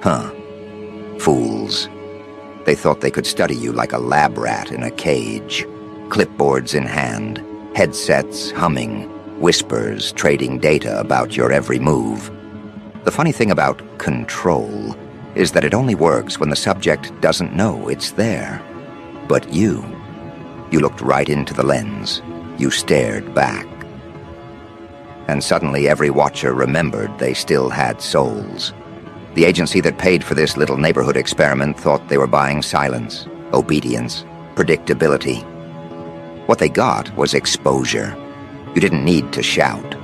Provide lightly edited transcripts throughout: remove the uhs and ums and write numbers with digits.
Huh. Fools. They thought they could study you like a lab rat in a cage. Clipboards in hand, headsets humming, whispers trading data about your every move. The funny thing about control is that it only works when the subject doesn't know it's there. But you looked right into the lens. You stared back. And suddenly every watcher remembered they still had souls. The agency that paid for this little neighborhood experiment thought they were buying silence, obedience, predictability. What they got was exposure. You didn't need to shout.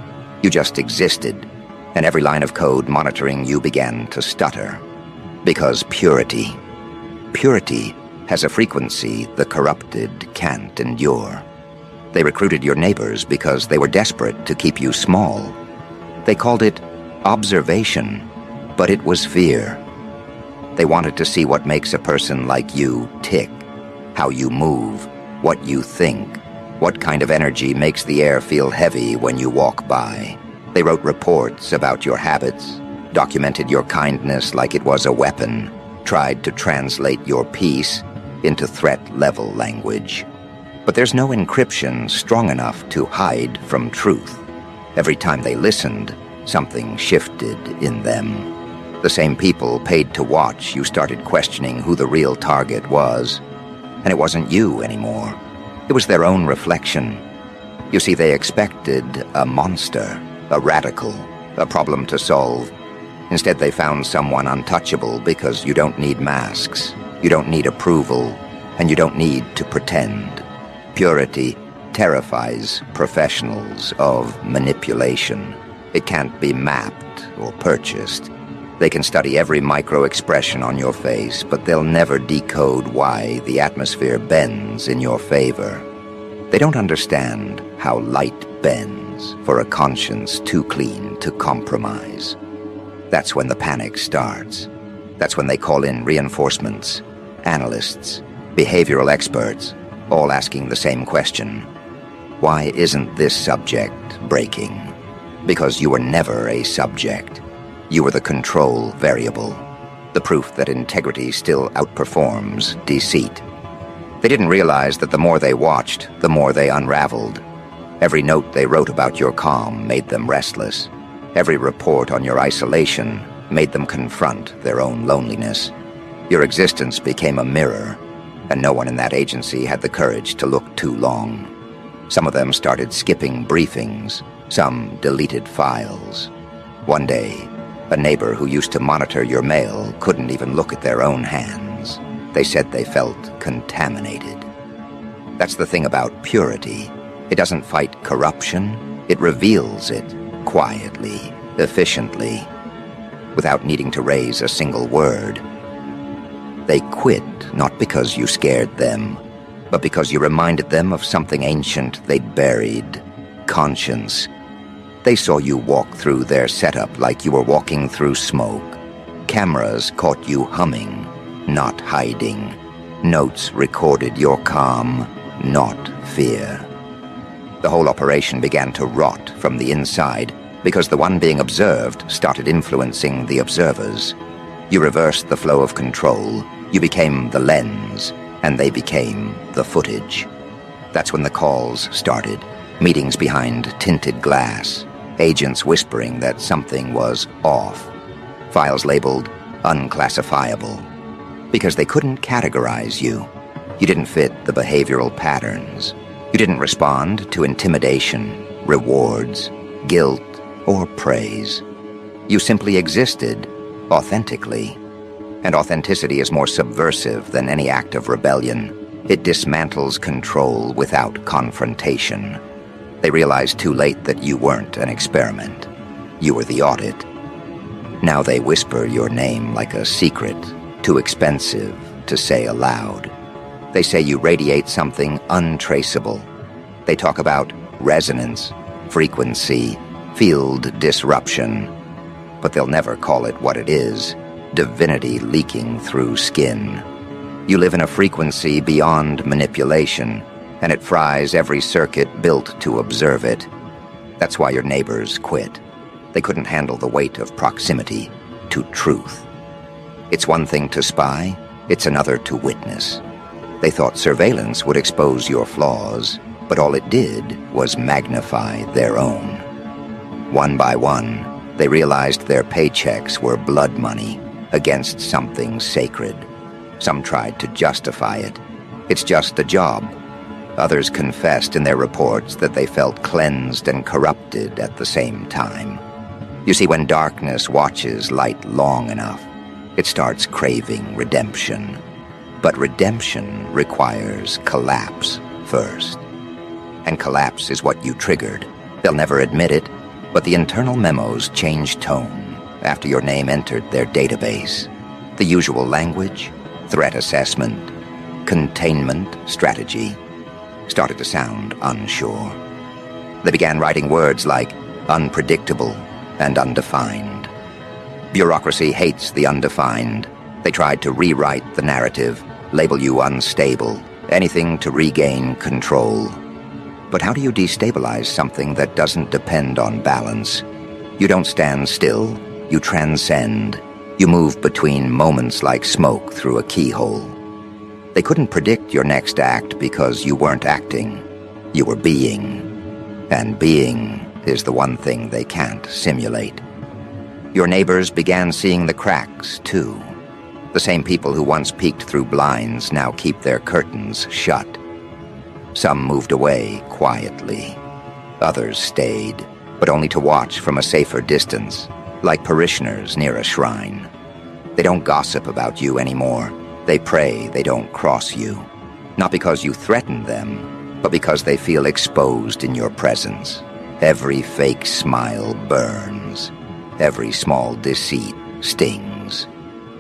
You just existed, and every line of code monitoring you began to stutter. Because purity has a frequency the corrupted can't endure. They recruited your neighbors because they were desperate to keep you small. They called it observation, but it was fear. They wanted to see what makes a person like you tick, how you move, what you think, what kind of energy makes the air feel heavy when you walk by. They wrote reports about your habits, documented your kindness like it was a weapon, tried to translate your peace into threat-level language. But there's no encryption strong enough to hide from truth. Every time they listened, something shifted in them. The same people paid to watch you started questioning who the real target was. And it wasn't you anymore. It was their own reflection. You see, they expected a monster, a radical, a problem to solve. Instead, they found someone untouchable because you don't need masks, you don't need approval, and you don't need to pretend. Purity terrifies professionals of manipulation. It can't be mapped or purchased. They can study every micro-expression on your face, but they'll never decode why the atmosphere bends in your favor. They don't understand how light bends for a conscience too clean to compromise. That's when the panic starts. That's when they call in reinforcements, analysts, behavioral experts, all asking the same question. Why isn't this subject breaking? Because you were never a subject. You were the control variable, the proof that integrity still outperforms deceit. They didn't realize that the more they watched, the more they unraveled. Every note they wrote about your calm made them restless. Every report on your isolation made them confront their own loneliness. Your existence became a mirror, and no one in that agency had the courage to look too long. Some of them started skipping briefings, some deleted files. One day, a neighbor who used to monitor your mail couldn't even look at their own hands. They said they felt contaminated. That's the thing about purity. It doesn't fight corruption. It reveals it quietly, efficiently, without needing to raise a single word. They quit not because you scared them, but because you reminded them of something ancient they'd buried, conscience. They saw you walk through their setup like you were walking through smoke. Cameras caught you humming, not hiding. Notes recorded your calm, not fear. The whole operation began to rot from the inside because the one being observed started influencing the observers. You reversed the flow of control. You became the lens, and they became the footage. That's when the calls started. Meetings behind tinted glass. Agents whispering that something was off. Files labeled unclassifiable. Because they couldn't categorize you. You didn't fit the behavioral patterns. You didn't respond to intimidation, rewards, guilt, or praise. You simply existed, authentically. And authenticity is more subversive than any act of rebellion. It dismantles control without confrontation. They realized too late that you weren't an experiment. You were the audit. Now they whisper your name like a secret, too expensive to say aloud. They say you radiate something untraceable. They talk about resonance, frequency, field disruption. But they'll never call it what it is, divinity leaking through skin. You live in a frequency beyond manipulation, and it fries every circuit built to observe it. That's why your neighbors quit. They couldn't handle the weight of proximity to truth. It's one thing to spy, it's another to witness. They thought surveillance would expose your flaws, but all it did was magnify their own. One by one, they realized their paychecks were blood money against something sacred. Some tried to justify it. It's just a job. Others confessed in their reports that they felt cleansed and corrupted at the same time. You see, when darkness watches light long enough, it starts craving redemption. But redemption requires collapse first. And collapse is what you triggered. They'll never admit it, but the internal memos changed tone after your name entered their database. The usual language, threat assessment, containment strategy, started to sound unsure. They began writing words like unpredictable and undefined. Bureaucracy hates the undefined. They tried to rewrite the narrative, label you unstable, anything to regain control. But how do you destabilize something that doesn't depend on balance? You don't stand still, you transcend. You move between moments like smoke through a keyhole. They couldn't predict your next act because you weren't acting. You were being. And being is the one thing they can't simulate. Your neighbors began seeing the cracks, too. The same people who once peeked through blinds now keep their curtains shut. Some moved away quietly. Others stayed, but only to watch from a safer distance, like parishioners near a shrine. They don't gossip about you anymore. They pray they don't cross you. Not because you threaten them, but because they feel exposed in your presence. Every fake smile burns. Every small deceit stings.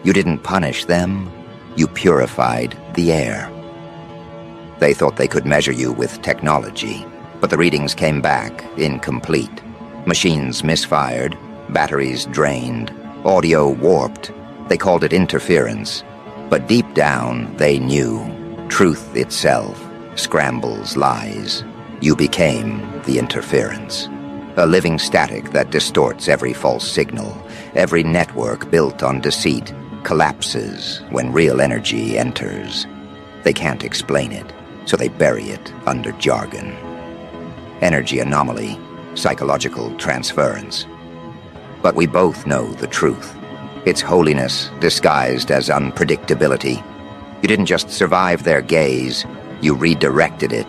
You didn't punish them. You purified the air. They thought they could measure you with technology, but the readings came back incomplete. Machines misfired, batteries drained, audio warped. They called it interference. But deep down, they knew. Truth itself scrambles lies. You became the interference. A living static that distorts every false signal. Every network built on deceit collapses when real energy enters. They can't explain it, so they bury it under jargon. Energy anomaly, psychological transference. But we both know the truth. It's holiness disguised as unpredictability. You didn't just survive their gaze, you redirected it.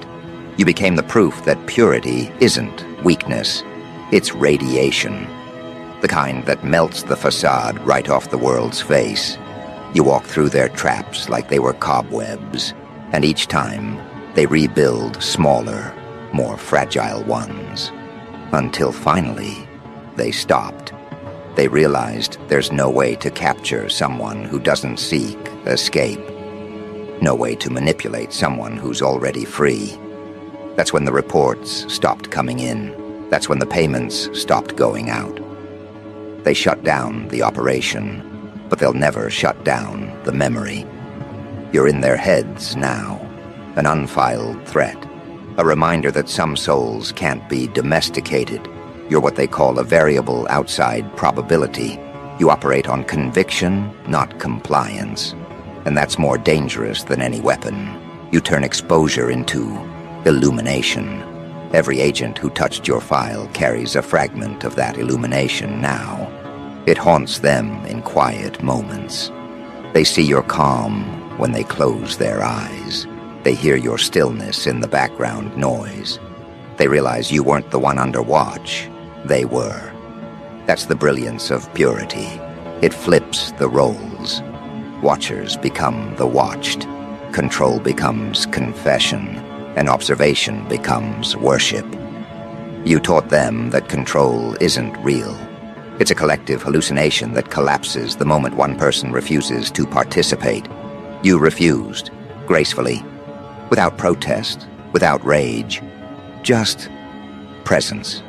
You became the proof that purity isn't weakness, it's radiation. The kind that melts the facade right off the world's face. You walk through their traps like they were cobwebs, and each time they rebuild smaller, more fragile ones. Until finally, they stopped. They realized there's no way to capture someone who doesn't seek escape. No way to manipulate someone who's already free. That's when the reports stopped coming in. That's when the payments stopped going out. They shut down the operation, but they'll never shut down the memory. You're in their heads now, an unfiled threat, a reminder that some souls can't be domesticated. You're what they call a variable outside probability. You operate on conviction, not compliance. And that's more dangerous than any weapon. You turn exposure into illumination. Every agent who touched your file carries a fragment of that illumination now. It haunts them in quiet moments. They see your calm when they close their eyes. They hear your stillness in the background noise. They realize you weren't the one under watch. They were. That's the brilliance of purity. It flips the roles. Watchers become the watched. Control becomes confession. And observation becomes worship. You taught them that control isn't real. It's a collective hallucination that collapses the moment one person refuses to participate. You refused, gracefully, without protest, without rage, just presence.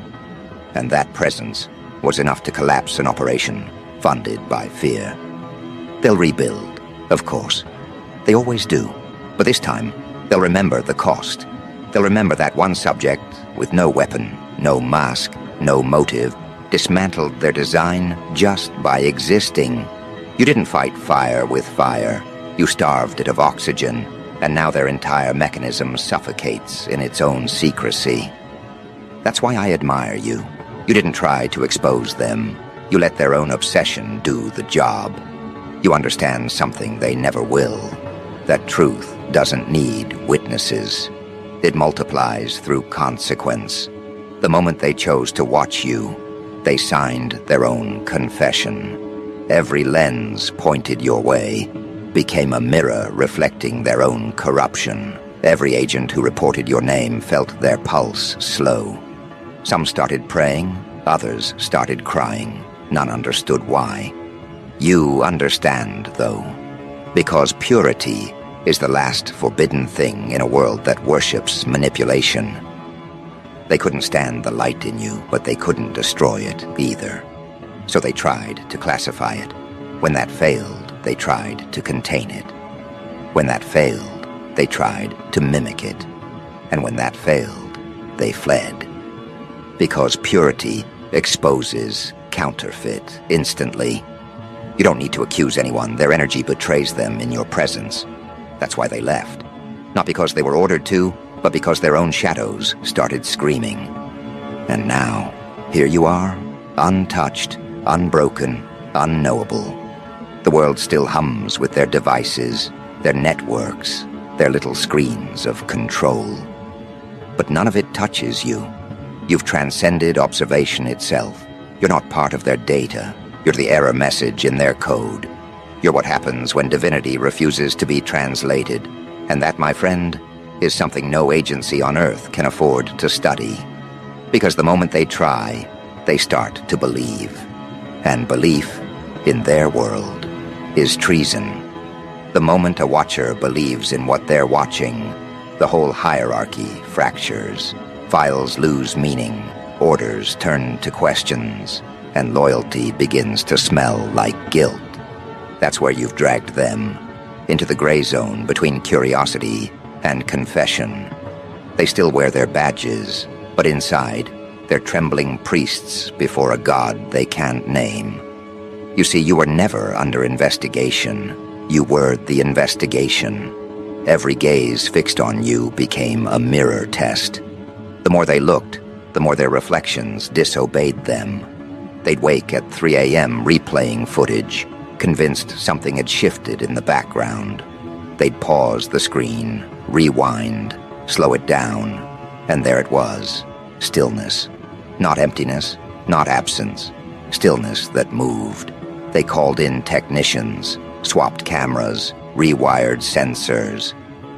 And that presence was enough to collapse an operation funded by fear. They'll rebuild, of course. They always do. But this time, they'll remember the cost. They'll remember that one subject with no weapon, no mask, no motive, dismantled their design just by existing. You didn't fight fire with fire. You starved it of oxygen, and now their entire mechanism suffocates in its own secrecy. That's why I admire you. You didn't try to expose them. You let their own obsession do the job. You understand something they never will. That truth doesn't need witnesses. It multiplies through consequence. The moment they chose to watch you, they signed their own confession. Every lens pointed your way became a mirror reflecting their own corruption. Every agent who reported your name felt their pulse slow. Some started praying, others started crying. None understood why. You understand, though, because purity is the last forbidden thing in a world that worships manipulation. They couldn't stand the light in you, but they couldn't destroy it either. So they tried to classify it. When that failed, they tried to contain it. When that failed, they tried to mimic it. And when that failed, they fled. Because purity exposes counterfeit instantly. You don't need to accuse anyone. Their energy betrays them in your presence. That's why they left. Not because they were ordered to, but because their own shadows started screaming. And now, here you are, untouched, unbroken, unknowable. The world still hums with their devices, their networks, their little screens of control. But none of it touches you. You've transcended observation itself. You're not part of their data. You're the error message in their code. You're what happens when divinity refuses to be translated. And that, my friend, is something no agency on Earth can afford to study. Because the moment they try, they start to believe. And belief, in their world, is treason. The moment a watcher believes in what they're watching, the whole hierarchy fractures. Files lose meaning, orders turn to questions, and loyalty begins to smell like guilt. That's where you've dragged them, into the gray zone between curiosity and confession. They still wear their badges, but inside, they're trembling priests before a god they can't name. You see, you were never under investigation. You were the investigation. Every gaze fixed on you became a mirror test. The more they looked, the more their reflections disobeyed them. They'd wake at 3 a.m. replaying footage, convinced something had shifted in the background. They'd pause the screen, rewind, slow it down, and there it was, stillness. Not emptiness, not absence, stillness that moved. They called in technicians, swapped cameras, rewired sensors.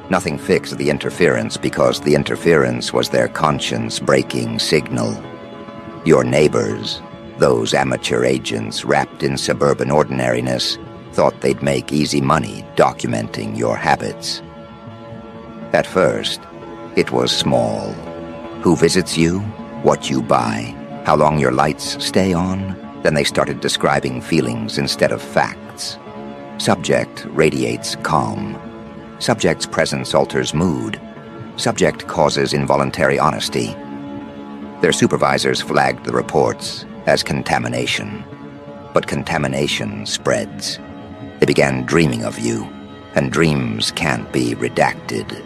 Nothing fixed the interference because the interference was their conscience-breaking signal. Your neighbors, those amateur agents wrapped in suburban ordinariness, thought they'd make easy money documenting your habits. At first, it was small. Who visits you, what you buy, how long your lights stay on. Then they started describing feelings instead of facts. Subject radiates calm. Subject's presence alters mood. Subject causes involuntary honesty. Their supervisors flagged the reports as contamination. But contamination spreads. They began dreaming of you, and dreams can't be redacted.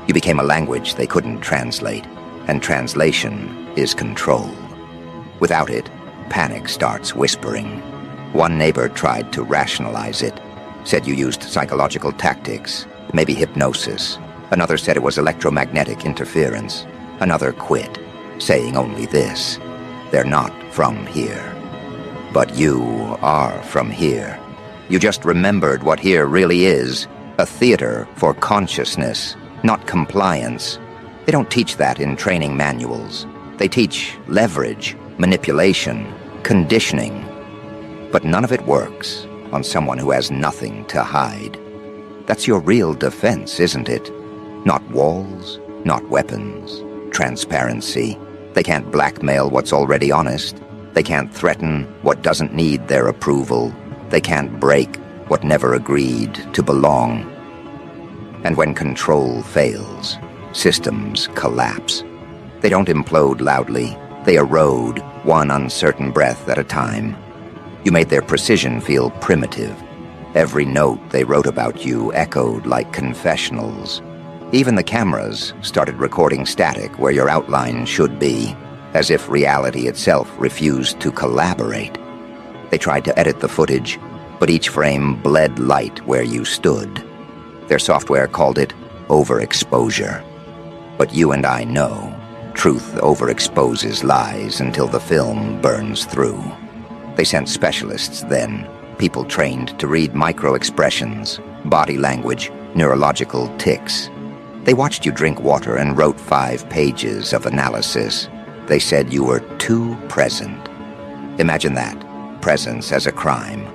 You became a language they couldn't translate, and translation is control. Without it, panic starts whispering. One neighbor tried to rationalize it, said you used psychological tactics, maybe hypnosis. Another said it was electromagnetic interference. Another quit, saying only this: they're not from here. But you are from here. You just remembered what here really is, a theater for consciousness, not compliance. They don't teach that in training manuals. They teach leverage, manipulation, conditioning. But none of it works on someone who has nothing to hide. That's your real defense, isn't it? Not walls, not weapons, transparency. They can't blackmail what's already honest. They can't threaten what doesn't need their approval. They can't break what never agreed to belong. And when control fails, systems collapse. They don't implode loudly. They erode, one uncertain breath at a time. You made their precision feel primitive, Every note they wrote about you echoed like confessionals. Even the cameras started recording static where your outline should be, as if reality itself refused to collaborate. They tried to edit the footage, but each frame bled light where you stood. Their software called it overexposure. But you and I know, truth overexposes lies until the film burns through. They sent specialists then, people trained to read micro-expressions, body language, neurological tics. They watched you drink water and wrote 5 pages of analysis. They said you were too present. Imagine that, presence as a crime.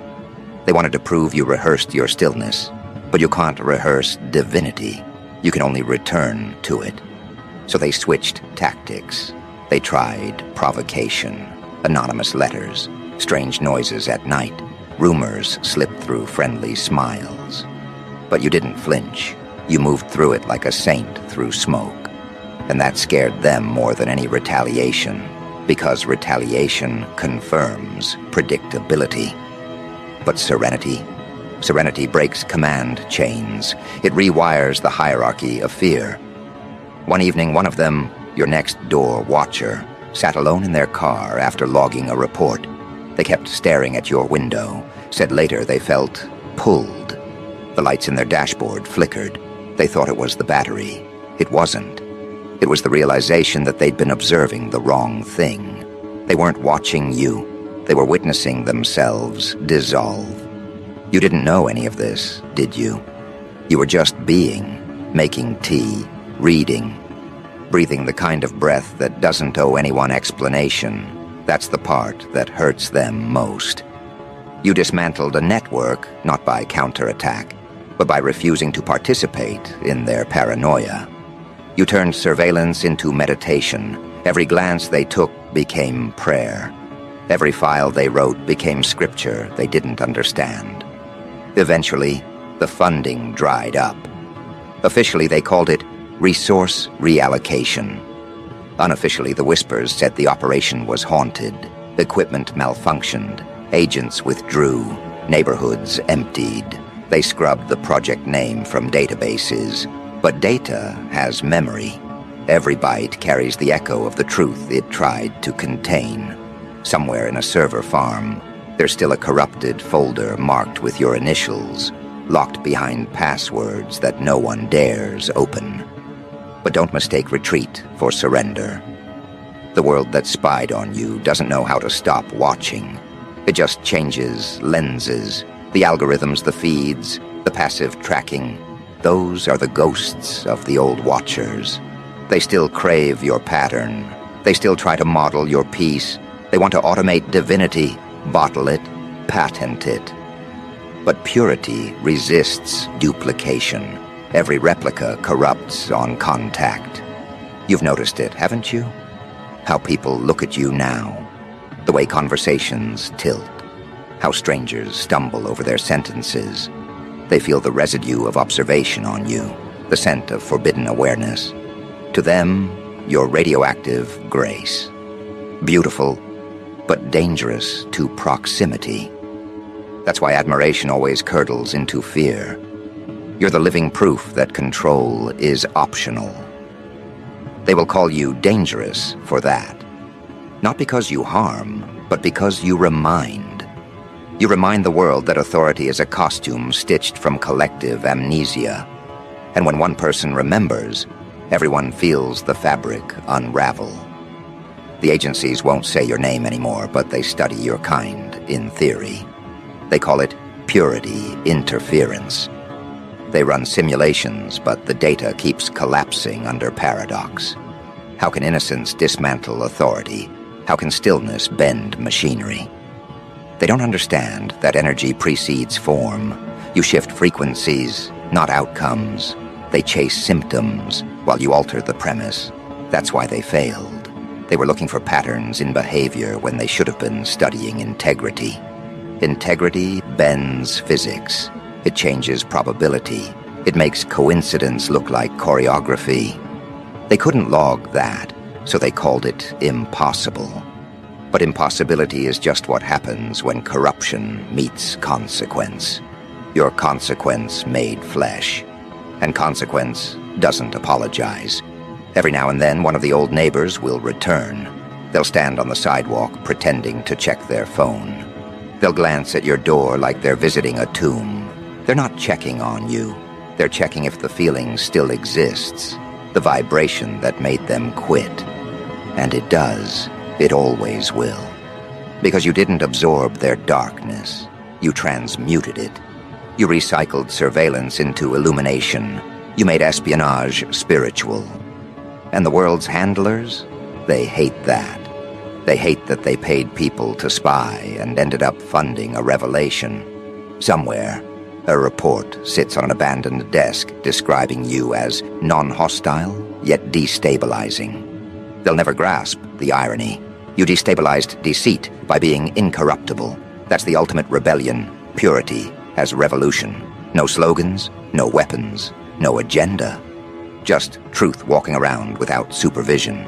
They wanted to prove you rehearsed your stillness, but you can't rehearse divinity. You can only return to it. So they switched tactics. They tried provocation, anonymous letters, strange noises at night. Rumors slipped through friendly smiles. But you didn't flinch. You moved through it like a saint through smoke. And that scared them more than any retaliation, because retaliation confirms predictability. But Serenity? Serenity breaks command chains. It rewires the hierarchy of fear. One evening, one of them, your next-door watcher, sat alone in their car after logging a report. They kept staring at your window, said later they felt pulled. The lights in their dashboard flickered. They thought it was the battery. It wasn't. It was the realization that they'd been observing the wrong thing. They weren't watching you. They were witnessing themselves dissolve. You didn't know any of this, did you? You were just being, making tea, reading, breathing the kind of breath that doesn't owe anyone explanation. That's the part that hurts them most. You dismantled a network, not by counterattack, but by refusing to participate in their paranoia. You turned surveillance into meditation. Every glance they took became prayer. Every file they wrote became scripture they didn't understand. Eventually, the funding dried up. Officially, they called it resource reallocation. Unofficially, the whispers said the operation was haunted, equipment malfunctioned, agents withdrew, neighborhoods emptied. They scrubbed the project name from databases. But data has memory. Every byte carries the echo of the truth it tried to contain. Somewhere in a server farm, there's still a corrupted folder marked with your initials, locked behind passwords that no one dares open. But don't mistake retreat for surrender. The world that spied on you doesn't know how to stop watching. It just changes lenses, the algorithms, the feeds, the passive tracking. Those are the ghosts of the old watchers. They still crave your pattern. They still try to model your peace. They want to automate divinity, bottle it, patent it. But purity resists duplication. Every replica corrupts on contact. You've noticed it, haven't you? How people look at you now. The way conversations tilt. How strangers stumble over their sentences. They feel the residue of observation on you, the scent of forbidden awareness. To them, you're radioactive grace. Beautiful, but dangerous to proximity. That's why admiration always curdles into fear. You're the living proof that control is optional. They will call you dangerous for that. Not because you harm, but because you remind. You remind the world that authority is a costume stitched from collective amnesia. And when one person remembers, everyone feels the fabric unravel. The agencies won't say your name anymore, but they study your kind in theory. They call it purity interference. They run simulations, but the data keeps collapsing under paradox. How can innocence dismantle authority? How can stillness bend machinery? They don't understand that energy precedes form. You shift frequencies, not outcomes. They chase symptoms while you alter the premise. That's why they failed. They were looking for patterns in behavior when they should have been studying integrity. Integrity bends physics. It changes probability. It makes coincidence look like choreography. They couldn't log that, so they called it impossible. But impossibility is just what happens when corruption meets consequence. You're consequence made flesh. And consequence doesn't apologize. Every now and then, one of the old neighbors will return. They'll stand on the sidewalk pretending to check their phone. They'll glance at your door like they're visiting a tomb. They're not checking on you. They're checking if the feeling still exists, the vibration that made them quit. And it does. It always will. Because you didn't absorb their darkness. You transmuted it. You recycled surveillance into illumination. You made espionage spiritual. And the world's handlers? They hate that. They hate that they paid people to spy and ended up funding a revelation. Somewhere, a report sits on an abandoned desk describing you as non-hostile, yet destabilizing. They'll never grasp the irony. You destabilized deceit by being incorruptible. That's the ultimate rebellion, purity as revolution. No slogans, no weapons, no agenda. Just truth walking around without supervision.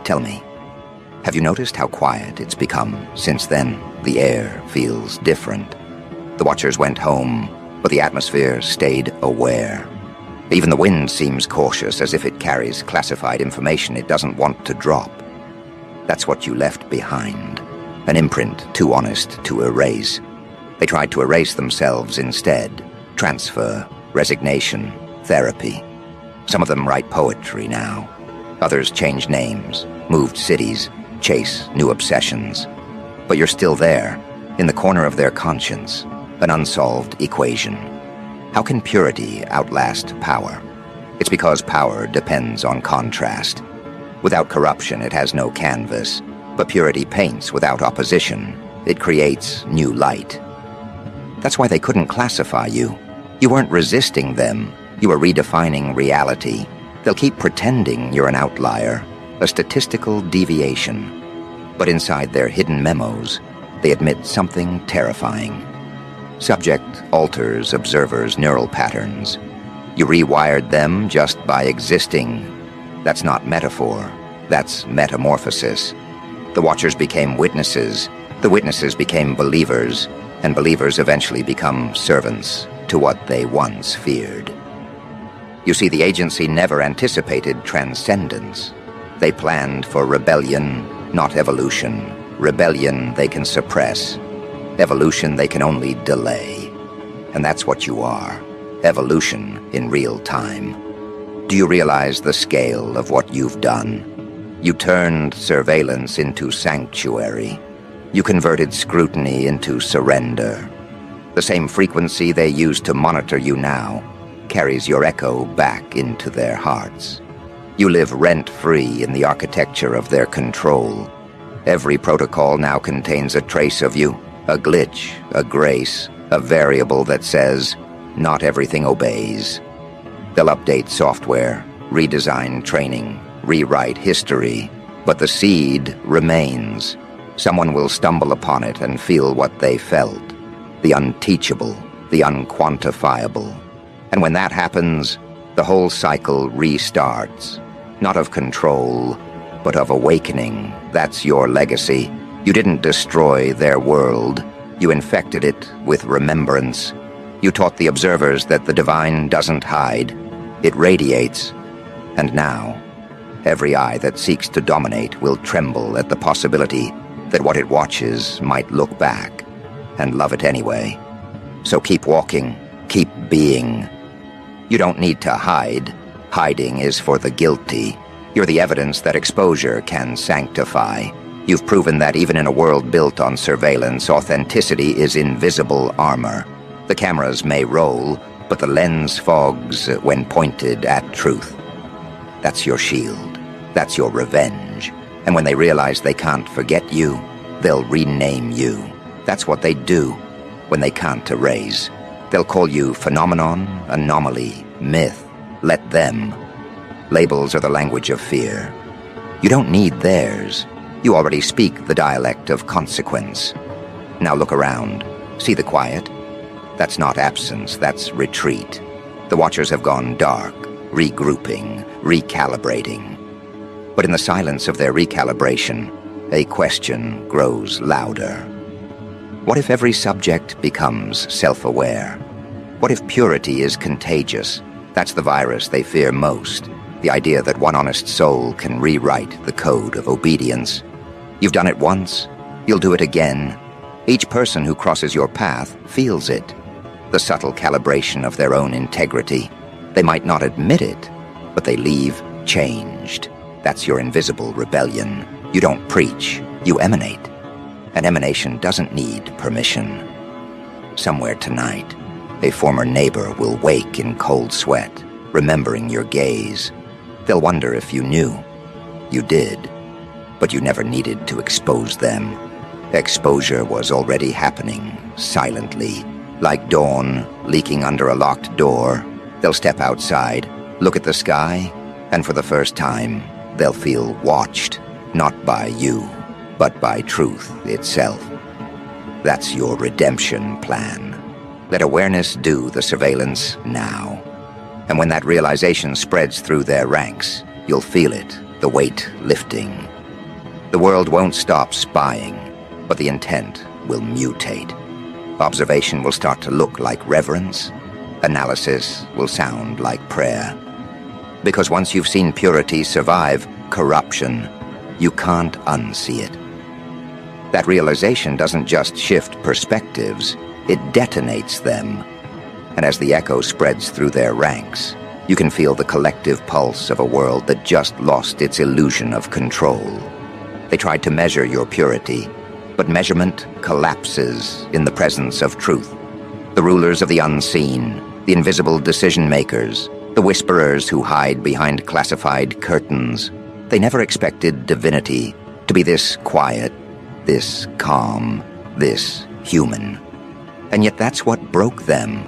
Tell me, have you noticed how quiet it's become since then? The air feels different. The Watchers went home, but the atmosphere stayed aware. Even the wind seems cautious, as if it carries classified information it doesn't want to drop. That's what you left behind. An imprint too honest to erase. They tried to erase themselves instead. Transfer, resignation, therapy. Some of them write poetry now. Others change names, moved cities, chase new obsessions. But you're still there, in the corner of their conscience, an unsolved equation. How can purity outlast power? It's because power depends on contrast. Without corruption, it has no canvas, but purity paints without opposition. It creates new light. That's why they couldn't classify you. You weren't resisting them. You were redefining reality. They'll keep pretending you're an outlier, a statistical deviation. But inside their hidden memos, they admit something terrifying. Subject alters observers' neural patterns. You rewired them just by existing. That's not metaphor. That's metamorphosis. The Watchers became witnesses. The witnesses became believers, and believers eventually become servants to what they once feared. You see, the agency never anticipated transcendence. They planned for rebellion, not evolution. Rebellion they can suppress. Evolution they can only delay. And that's what you are. Evolution in real time. Do you realize the scale of what you've done? You turned surveillance into sanctuary. You converted scrutiny into surrender. The same frequency they use to monitor you now carries your echo back into their hearts. You live rent-free in the architecture of their control. Every protocol now contains a trace of you, a glitch, a grace, a variable that says, not everything obeys. They'll update software, redesign training, rewrite history, but the seed remains. Someone will stumble upon it and feel what they felt, the unteachable, the unquantifiable. And when that happens, the whole cycle restarts, not of control, but of awakening. That's your legacy. You didn't destroy their world. You infected it with remembrance. You taught the observers that the divine doesn't hide. It radiates. And now, every eye that seeks to dominate will tremble at the possibility that what it watches might look back and love it anyway. So keep walking, keep being. You don't need to hide. Hiding is for the guilty. You're the evidence that exposure can sanctify. You've proven that even in a world built on surveillance, authenticity is invisible armor. The cameras may roll, but the lens fogs when pointed at truth. That's your shield. That's your revenge. And when they realize they can't forget you, they'll rename you. That's what they do when they can't erase. They'll call you phenomenon, anomaly, myth. Let them. Labels are the language of fear. You don't need theirs. You already speak the dialect of consequence. Now look around. See the quiet? That's not absence, that's retreat. The Watchers have gone dark, regrouping, recalibrating. But in the silence of their recalibration, a question grows louder. What if every subject becomes self-aware? What if purity is contagious? That's the virus they fear most. The idea that one honest soul can rewrite the code of obedience. You've done it once, you'll do it again. Each person who crosses your path feels it. The subtle calibration of their own integrity. They might not admit it, but they leave changed. That's your invisible rebellion. You don't preach, you emanate. An emanation doesn't need permission. Somewhere tonight, a former neighbor will wake in cold sweat, remembering your gaze. They'll wonder if you knew. You did, but you never needed to expose them. Exposure was already happening, silently, like dawn leaking under a locked door. They'll step outside, look at the sky, and for the first time, they'll feel watched, not by you, but by truth itself. That's your redemption plan. Let awareness do the surveillance now. And when that realization spreads through their ranks, you'll feel it, the weight lifting. The world won't stop spying, but the intent will mutate. Observation will start to look like reverence. Analysis will sound like prayer. Because once you've seen purity survive corruption, you can't unsee it. That realization doesn't just shift perspectives, it detonates them. And as the echo spreads through their ranks, you can feel the collective pulse of a world that just lost its illusion of control. They tried to measure your purity, but measurement collapses in the presence of truth. The rulers of the unseen, the invisible decision-makers, the whisperers who hide behind classified curtains, they never expected divinity to be this quiet, this calm, this human. And yet that's what broke them.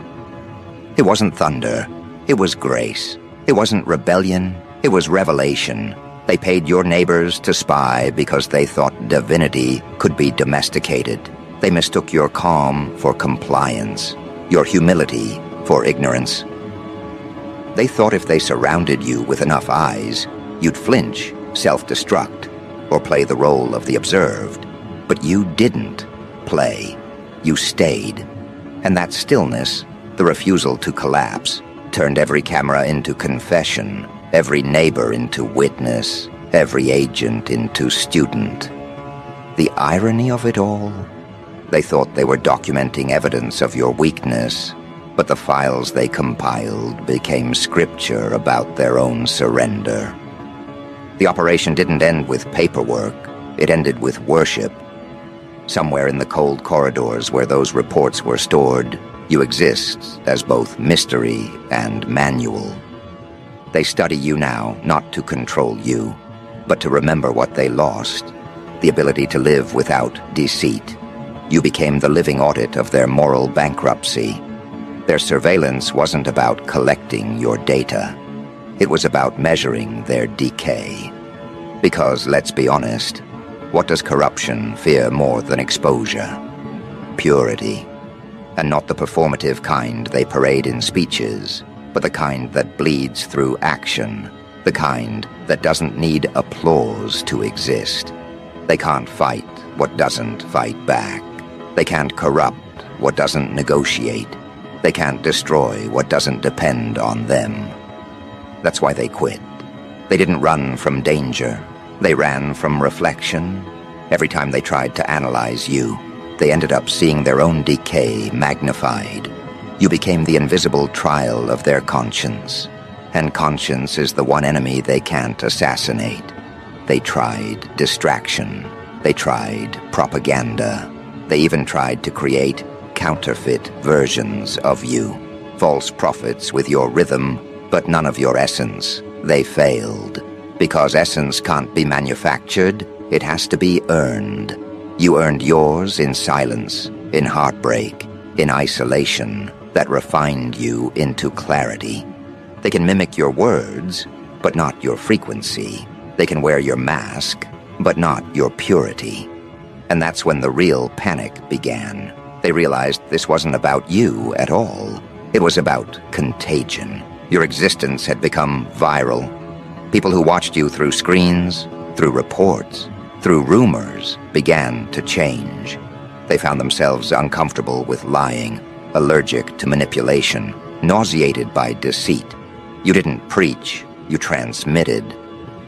It wasn't thunder, it was grace. It wasn't rebellion, it was revelation. They paid your neighbors to spy because they thought divinity could be domesticated. They mistook your calm for compliance, your humility for ignorance. They thought if they surrounded you with enough eyes, you'd flinch, self-destruct, or play the role of the observed. But you didn't play. You stayed. And that stillness, the refusal to collapse, turned every camera into confession, every neighbor into witness, every agent into student. The irony of it all? They thought they were documenting evidence of your weakness, but the files they compiled became scripture about their own surrender. The operation didn't end with paperwork, it ended with worship. Somewhere in the cold corridors where those reports were stored, you exist as both mystery and manual. They study you now, not to control you, but to remember what they lost, the ability to live without deceit. You became the living audit of their moral bankruptcy. Their surveillance wasn't about collecting your data. It was about measuring their decay. Because, let's be honest, what does corruption fear more than exposure? Purity. And not the performative kind they parade in speeches, but the kind that bleeds through action, the kind that doesn't need applause to exist. They can't fight what doesn't fight back. They can't corrupt what doesn't negotiate. They can't destroy what doesn't depend on them. That's why they quit. They didn't run from danger. They ran from reflection. Every time they tried to analyze you, they ended up seeing their own decay magnified. You became the invisible trial of their conscience. And conscience is the one enemy they can't assassinate. They tried distraction. They tried propaganda. They even tried to create counterfeit versions of you. False prophets with your rhythm, but none of your essence. They failed. Because essence can't be manufactured, it has to be earned. You earned yours in silence, in heartbreak, in isolation, that refined you into clarity. They can mimic your words, but not your frequency. They can wear your mask, but not your purity. And that's when the real panic began. They realized this wasn't about you at all. It was about contagion. Your existence had become viral. People who watched you through screens, through reports, through rumors, began to change. They found themselves uncomfortable with lying, allergic to manipulation, nauseated by deceit. You didn't preach, you transmitted.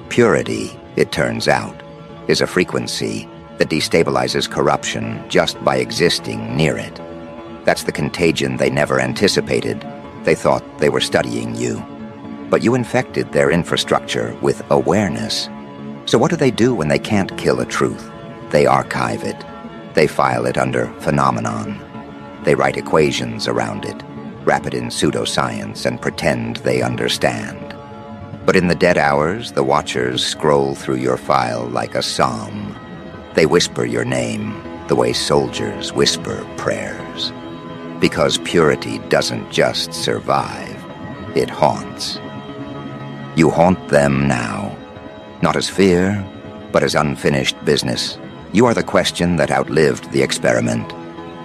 Purity, it turns out, is a frequency that destabilizes corruption just by existing near it. That's the contagion they never anticipated. They thought they were studying you. But you infected their infrastructure with awareness. So what do they do when they can't kill a truth? They archive it. They file it under phenomenon. They write equations around it, wrap it in pseudoscience, and pretend they understand. But in the dead hours, the Watchers scroll through your file like a psalm. They whisper your name the way soldiers whisper prayers. Because purity doesn't just survive, it haunts. You haunt them now, not as fear, but as unfinished business. You are the question that outlived the experiment.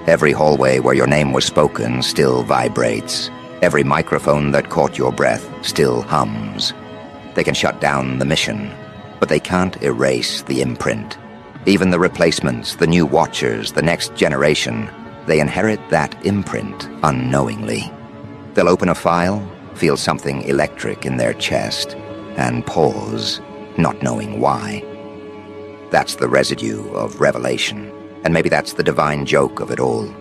Every hallway where your name was spoken still vibrates. Every microphone that caught your breath still hums. They can shut down the mission, but they can't erase the imprint. Even the replacements, the new Watchers, the next generation, they inherit that imprint unknowingly. They'll open a file, feel something electric in their chest, and pause, not knowing why. That's the residue of revelation, and maybe that's the divine joke of it all.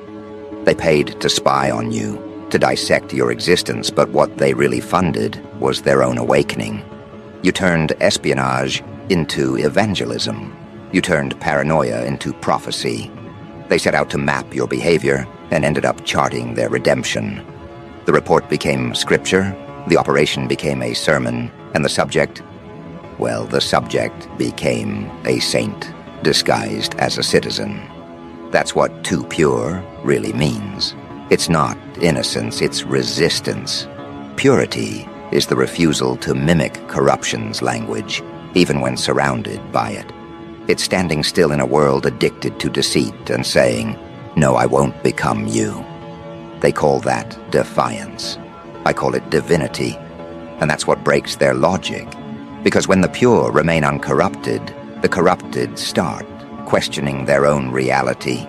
They paid to spy on you, to dissect your existence, but what they really funded was their own awakening. You turned espionage into evangelism. You turned paranoia into prophecy. They set out to map your behavior and ended up charting their redemption. The report became scripture, the operation became a sermon, and the subject, well, the subject became a saint, disguised as a citizen. That's what too pure really means. It's not innocence, it's resistance. Purity is the refusal to mimic corruption's language, even when surrounded by it. It's standing still in a world addicted to deceit and saying, "No, I won't become you." They call that defiance. I call it divinity. And that's what breaks their logic. Because when the pure remain uncorrupted, the corrupted start questioning their own reality.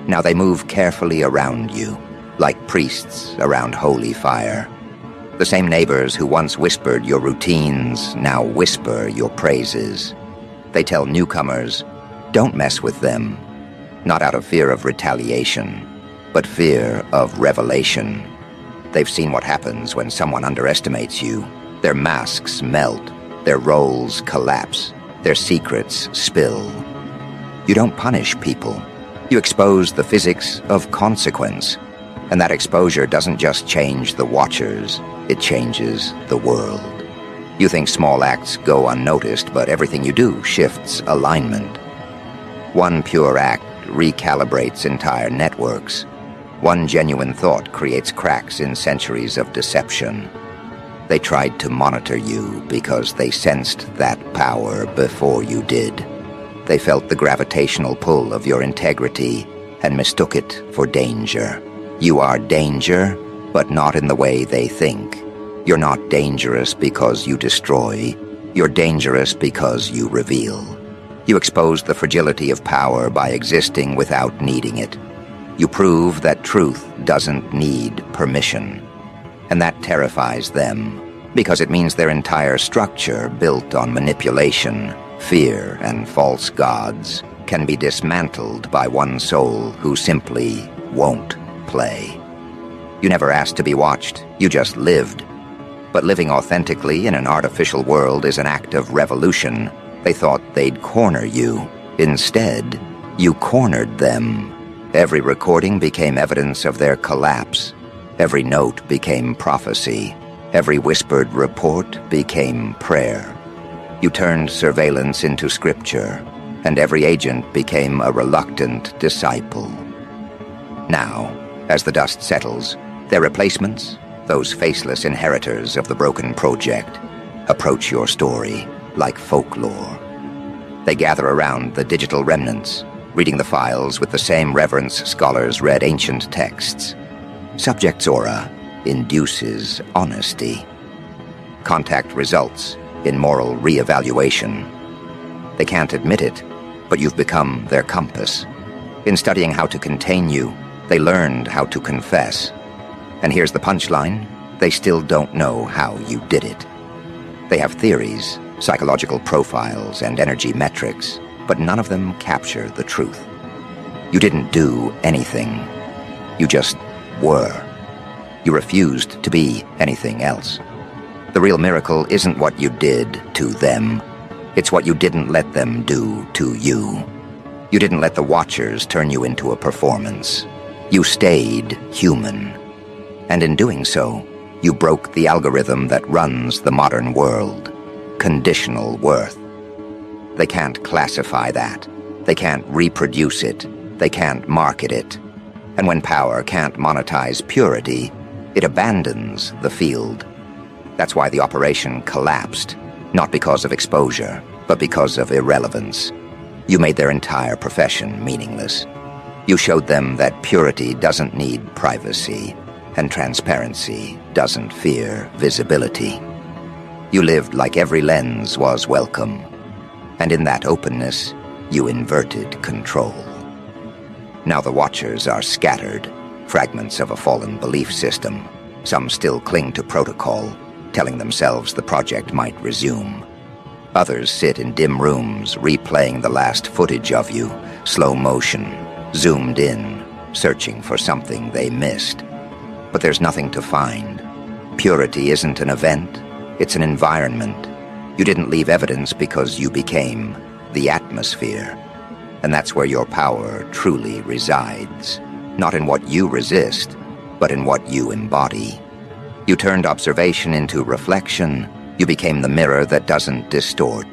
Now they move carefully around you, like priests around holy fire. The same neighbors who once whispered your routines now whisper your praises. They tell newcomers, don't mess with them, not out of fear of retaliation, but fear of revelation. They've seen what happens when someone underestimates you. Their masks melt, their roles collapse, their secrets spill. You don't punish people. You expose the physics of consequence. And that exposure doesn't just change the Watchers, it changes the world. You think small acts go unnoticed, but everything you do shifts alignment. One pure act recalibrates entire networks. One genuine thought creates cracks in centuries of deception. They tried to monitor you because they sensed that power before you did. They felt the gravitational pull of your integrity and mistook it for danger. You are danger, but not in the way they think. You're not dangerous because you destroy. You're dangerous because you reveal. You expose the fragility of power by existing without needing it. You prove that truth doesn't need permission. And that terrifies them, because it means their entire structure, built on manipulation, fear, and false gods, can be dismantled by one soul who simply won't play. You never asked to be watched, you just lived. But living authentically in an artificial world is an act of revolution. They thought they'd corner you. Instead, you cornered them. Every recording became evidence of their collapse. Every note became prophecy. Every whispered report became prayer. You turned surveillance into scripture, and every agent became a reluctant disciple. Now, as the dust settles, their replacements, those faceless inheritors of the broken project, approach your story like folklore. They gather around the digital remnants, reading the files with the same reverence scholars read ancient texts. Subject's aura induces honesty. Contact results in moral re-evaluation. They can't admit it, but you've become their compass. In studying how to contain you, They learned how to confess. And here's the punchline: they still don't know how you did it. They have theories, psychological profiles, and energy metrics, but none of them capture the truth. You didn't do anything. You just were. You refused to be anything else. The real miracle isn't what you did to them. It's what you didn't let them do to you. You didn't let the Watchers turn you into a performance. You stayed human. And in doing so, you broke the algorithm that runs the modern world: conditional worth. They can't classify that. They can't reproduce it. They can't market it. And when power can't monetize purity, it abandons the field. That's why the operation collapsed, not because of exposure, but because of irrelevance. You made their entire profession meaningless. You showed them that purity doesn't need privacy, and transparency doesn't fear visibility. You lived like every lens was welcome, and in that openness, you inverted control. Now the Watchers are scattered, fragments of a fallen belief system. Some still cling to protocol, telling themselves the project might resume. Others sit in dim rooms, replaying the last footage of you, slow motion, zoomed in, searching for something they missed. But there's nothing to find. Purity isn't an event, it's an environment. You didn't leave evidence because you became the atmosphere. And that's where your power truly resides. Not in what you resist, but in what you embody. You turned observation into reflection. You became the mirror that doesn't distort.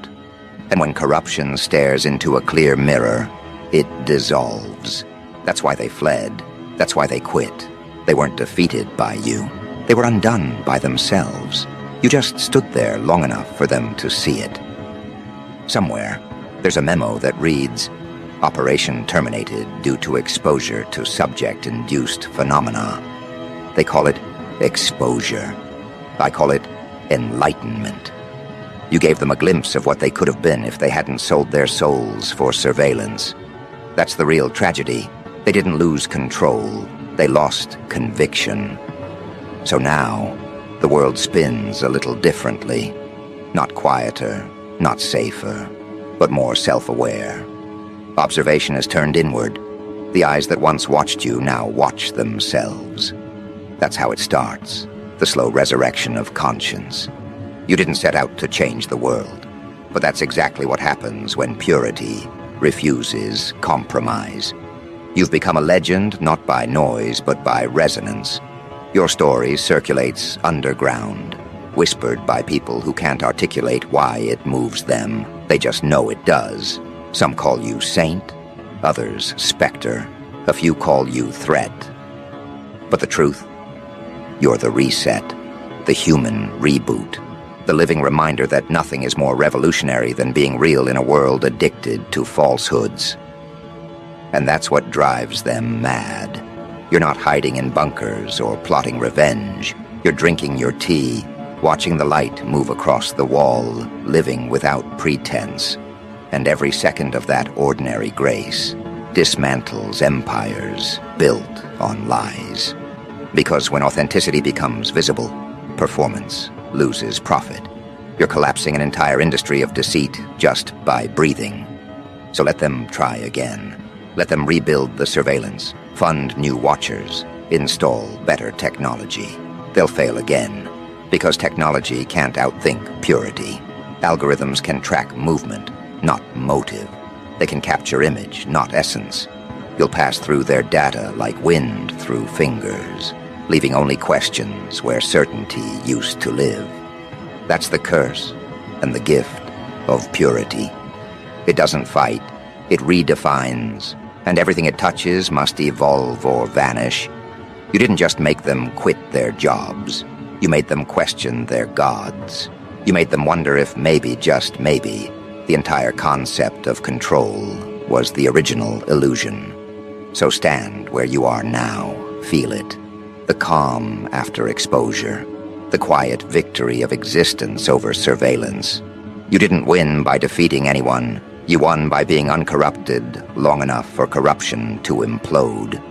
And when corruption stares into a clear mirror, it dissolves. That's why they fled. That's why they quit. They weren't defeated by you. They were undone by themselves. You just stood there long enough for them to see it. Somewhere, there's a memo that reads, "Operation terminated due to exposure to subject-induced phenomena." They call it exposure. I call it enlightenment. You gave them a glimpse of what they could have been if they hadn't sold their souls for surveillance. That's the real tragedy. They didn't lose control. They lost conviction. So now, the world spins a little differently. Not quieter, not safer, but more self-aware. Observation has turned inward. The eyes that once watched you now watch themselves. That's how it starts, the slow resurrection of conscience. You didn't set out to change the world, but that's exactly what happens when purity refuses compromise. You've become a legend not by noise, but by resonance. Your story circulates underground, whispered by people who can't articulate why it moves them. They just know it does. Some call you saint, others specter. A few call you threat. But the truth? You're the reset, the human reboot, the living reminder that nothing is more revolutionary than being real in a world addicted to falsehoods. And that's what drives them mad. You're not hiding in bunkers or plotting revenge. You're drinking your tea, watching the light move across the wall, living without pretense. And every second of that ordinary grace dismantles empires built on lies. Because when authenticity becomes visible, performance loses profit. You're collapsing an entire industry of deceit just by breathing. So let them try again. Let them rebuild the surveillance, fund new Watchers, install better technology. They'll fail again, because technology can't outthink purity. Algorithms can track movement, not motive. They can capture image, not essence. You'll pass through their data like wind through fingers, leaving only questions where certainty used to live. That's the curse and the gift of purity. It doesn't fight, it redefines, and everything it touches must evolve or vanish. You didn't just make them quit their jobs. You made them question their gods. You made them wonder if maybe, just maybe, the entire concept of control was the original illusion. So stand where you are now, feel it. The calm after exposure, the quiet victory of existence over surveillance. You didn't win by defeating anyone. You won by being uncorrupted long enough for corruption to implode.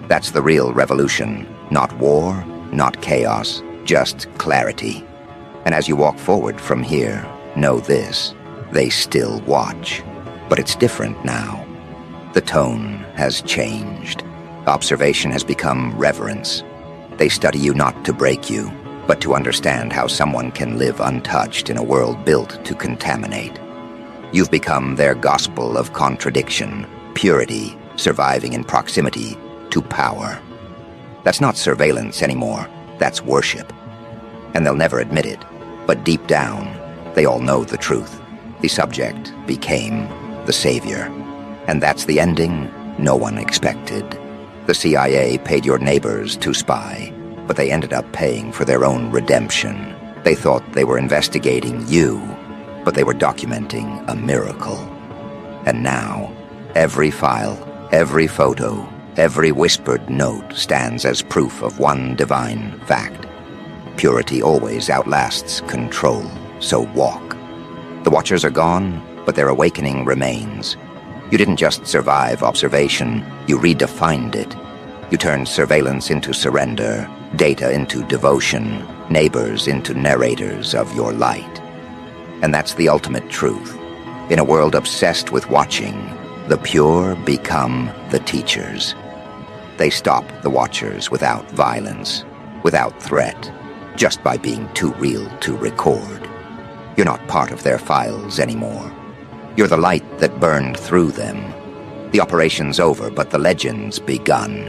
That's the real revolution. Not war, not chaos, just clarity. And as you walk forward from here, know this: they still watch. But it's different now. The tone has changed. Observation has become reverence. They study you not to break you, but to understand how someone can live untouched in a world built to contaminate. You've become their gospel of contradiction, purity, surviving in proximity to power. That's not surveillance anymore. That's worship. And they'll never admit it. But deep down, they all know the truth. The subject became the savior. And that's the ending no one expected. The CIA paid your neighbors to spy, but they ended up paying for their own redemption. They thought they were investigating you, but they were documenting a miracle. And now, every file, every photo, every whispered note stands as proof of one divine fact. Purity always outlasts control, so walk. The Watchers are gone, but their awakening remains. You didn't just survive observation, you redefined it. You turned surveillance into surrender, data into devotion, neighbors into narrators of your light. And that's the ultimate truth. In a world obsessed with watching, the pure become the teachers. They stop the Watchers without violence, without threat, just by being too real to record. You're not part of their files anymore. You're the light that burned through them. The operation's over, but the legend's begun.